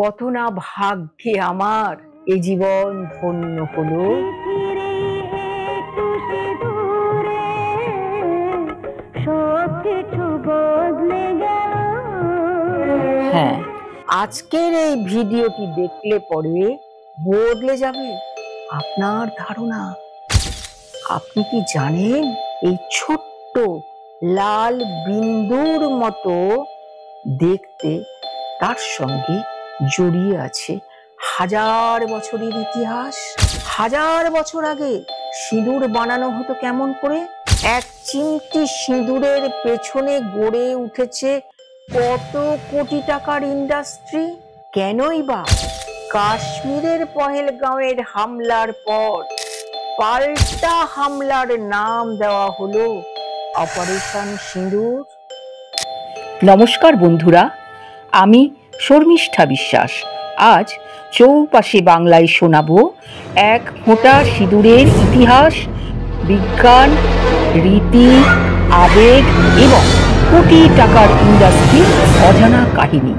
কত না ভাগ্যে আমার এই জীবন ধন্য হলো। হ্যাঁ, আজকের এই ভিডিওটি দেখলে পরে বদলে যাবে আপনার ধারণা। আপনি কি জানেন এই ছোট্ট লাল বিন্দুর মতো দেখতে তার সঙ্গে জড়িয়ে আছে হাজার বছরের ইতিহাস। হাজার বছর আগে সিঁদুর বানানো হতো কেমন করে? এক চিমটি সিঁদুরের পেছনে গড়ে উঠেছে কত কোটি টাকার ইন্ডাস্ট্রি। কেনই বা কাশ্মীরের পহেলগাঁওয়ের হামলার পর পাল্টা হামলার নাম দেওয়া হলো অপারেশন সিঁদুর? নমস্কার বন্ধুরা, আমি শর্মিষ্ঠা বিশ্বাস। আজ চৌপাশে বাংলায় শোনাবো এক ফোঁটা সিঁদুরের ইতিহাস, বিজ্ঞান, রীতি, আবেগ এবং কোটি টাকার ইন্ডাস্ট্রির অজানা কাহিনী।